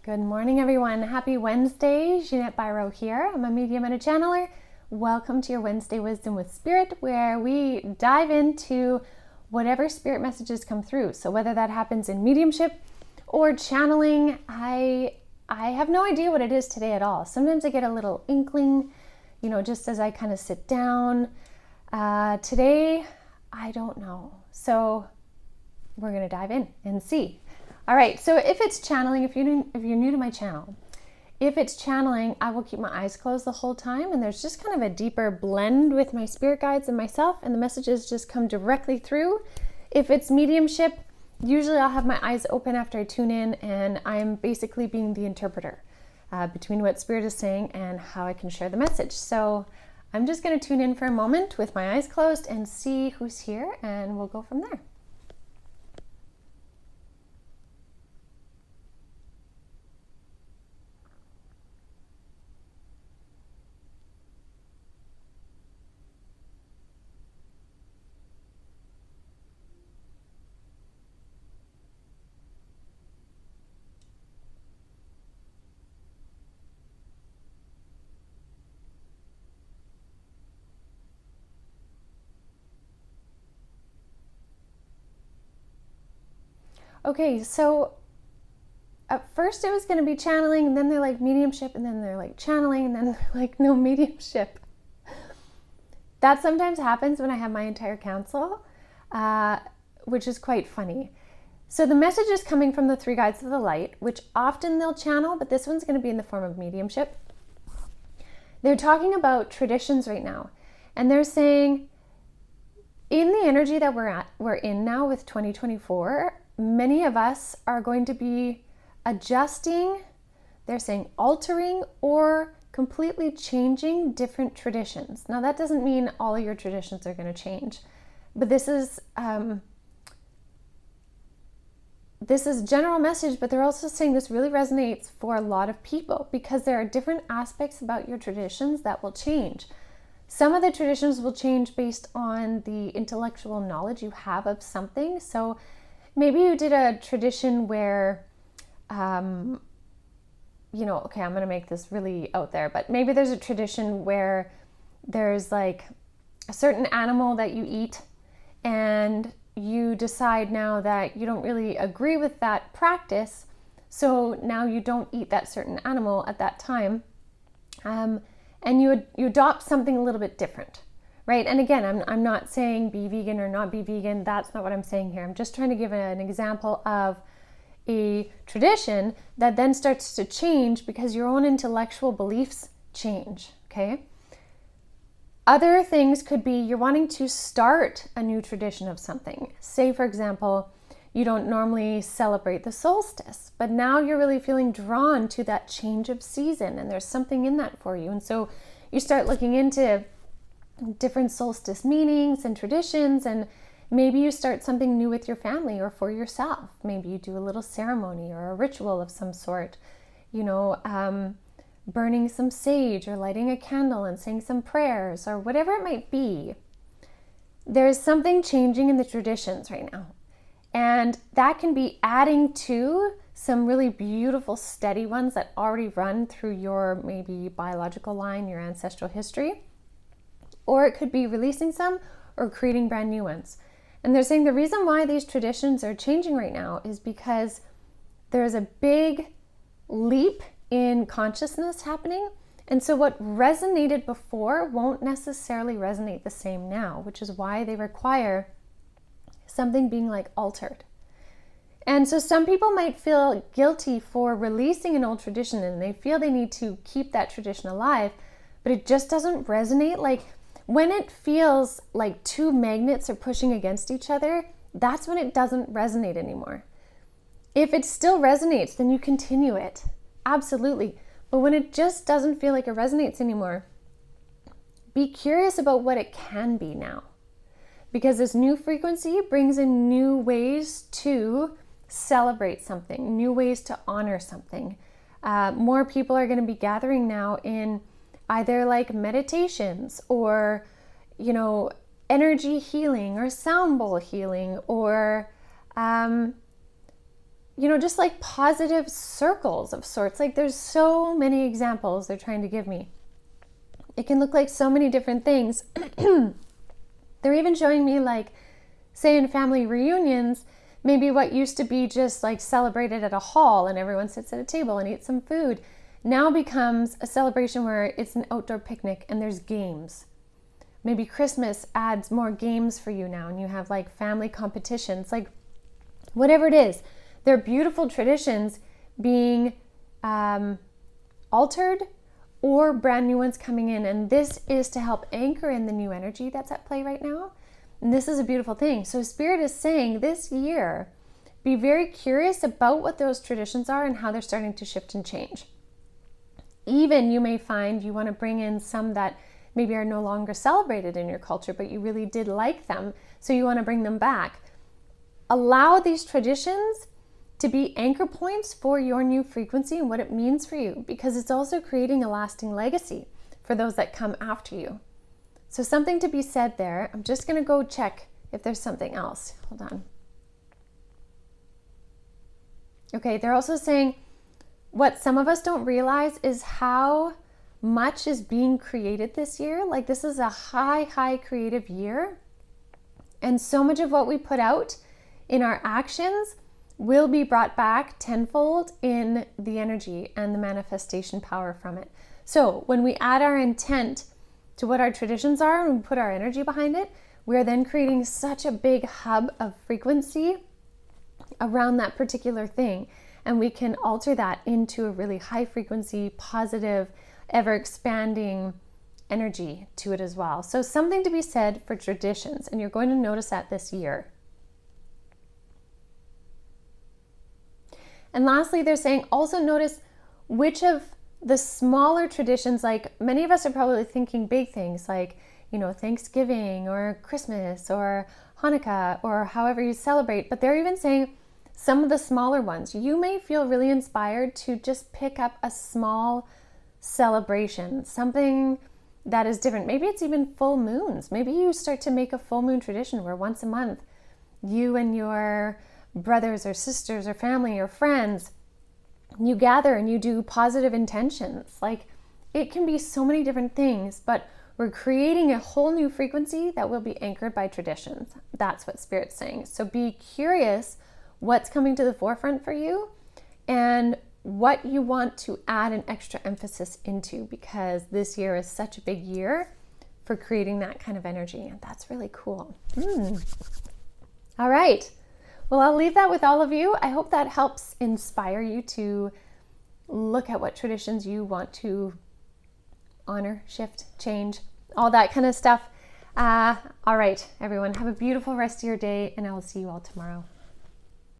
Good morning, everyone. Happy Wednesday. Jeanette Biro here. I'm a medium and a channeler. Welcome to your Wednesday Wisdom with Spirit, where we dive into whatever spirit messages come through. So whether that happens in mediumship or channeling, I have no idea what it is today at all. Sometimes I get a little inkling, just as I kind of sit down. Today, I don't know. So we're going to dive in and see. All right, so if it's channeling, if you're new to my channel, if it's channeling, I will keep my eyes closed the whole time, and there's just kind of a deeper blend with my spirit guides and myself, and the messages just come directly through. If it's mediumship, usually I'll have my eyes open after I tune in, and I'm basically being the interpreter between what spirit is saying and how I can share the message. So I'm just going to tune in for a moment with my eyes closed and see who's here, and we'll go from there. Okay, so at first it was going to be channeling, and then they're like mediumship, and then they're like channeling, and then they're like no mediumship. That sometimes happens when I have my entire council, which is quite funny. So the message is coming from the three guides of the light, which often they'll channel, but this one's going to be in the form of mediumship. They're talking about traditions right now, and they're saying in the energy that we're in now with 2024, many of us are going to be adjusting, they're saying altering or completely changing different traditions. Now that doesn't mean all of your traditions are going to change, but this is general message, but they're also saying this really resonates for a lot of people because there are different aspects about your traditions that will change. Some of the traditions will change based on the intellectual knowledge you have of something. So maybe you did a tradition where, I'm going to make this really out there, but maybe there's a tradition where there's like a certain animal that you eat, and you decide now that you don't really agree with that practice. So now you don't eat that certain animal at that time. And you adopt something a little bit different. Right? And again, I'm not saying be vegan or not be vegan. That's not what I'm saying here. I'm just trying to give an example of a tradition that then starts to change because your own intellectual beliefs change, okay? Other things could be you're wanting to start a new tradition of something. Say, for example, you don't normally celebrate the solstice, but now you're really feeling drawn to that change of season, and there's something in that for you. And so you start looking into different solstice meanings and traditions, and maybe you start something new with your family or for yourself. Maybe you do a little ceremony or a ritual of some sort, burning some sage or lighting a candle and saying some prayers or whatever it might be. There's something changing in the traditions right now, and that can be adding to some really beautiful steady ones that already run through your maybe biological line, your ancestral history. Or it could be releasing some or creating brand new ones. And they're saying the reason why these traditions are changing right now is because there's a big leap in consciousness happening. And so what resonated before won't necessarily resonate the same now, which is why they require something being like altered. And so some people might feel guilty for releasing an old tradition, and they feel they need to keep that tradition alive, but it just doesn't resonate. Like, when it feels like two magnets are pushing against each other, that's when it doesn't resonate anymore. If it still resonates, then you continue it. Absolutely. But when it just doesn't feel like it resonates anymore, be curious about what it can be now. Because this new frequency brings in new ways to celebrate something, new ways to honor something. More people are going to be gathering now in either like meditations or, energy healing or sound bowl healing or just like positive circles of sorts. Like there's so many examples they're trying to give me. It can look like so many different things. They're even showing me, like, say in family reunions, maybe what used to be just like celebrated at a hall and everyone sits at a table and eats some food now becomes a celebration where it's an outdoor picnic and there's games. Maybe Christmas adds more games for you now and you have like family competitions, like whatever it is. They're beautiful traditions being altered or brand new ones coming in. And this is to help anchor in the new energy that's at play right now. And this is a beautiful thing. So Spirit is saying this year, be very curious about what those traditions are and how they're starting to shift and change. Even you may find you want to bring in some that maybe are no longer celebrated in your culture, but you really did like them, so you want to bring them back. Allow these traditions to be anchor points for your new frequency and what it means for you, because it's also creating a lasting legacy for those that come after you. So something to be said there. I'm just going to go check if there's something else. Hold on. Okay, they're also saying what some of us don't realize is how much is being created this year. Like this is a high creative year. And so much of what we put out in our actions will be brought back tenfold in the energy and the manifestation power from it. So when we add our intent to what our traditions are and we put our energy behind it, we are then creating such a big hub of frequency around that particular thing. And we can alter that into a really high frequency, positive, ever expanding energy to it as well. So something to be said for traditions, and you're going to notice that this year. And lastly, they're saying also notice which of the smaller traditions, like many of us are probably thinking big things like, Thanksgiving or Christmas or Hanukkah or however you celebrate, but they're even saying some of the smaller ones. You may feel really inspired to just pick up a small celebration, something that is different. Maybe it's even full moons. Maybe you start to make a full moon tradition where once a month you and your brothers or sisters or family or friends, you gather and you do positive intentions. Like it can be so many different things, but we're creating a whole new frequency that will be anchored by traditions. That's what Spirit's saying. So be curious what's coming to the forefront for you and what you want to add an extra emphasis into, because this year is such a big year for creating that kind of energy. And that's really cool. All right. Well, I'll leave that with all of you. I hope that helps inspire you to look at what traditions you want to honor, shift, change, all that kind of stuff. All right, everyone, have a beautiful rest of your day, and I will see you all tomorrow.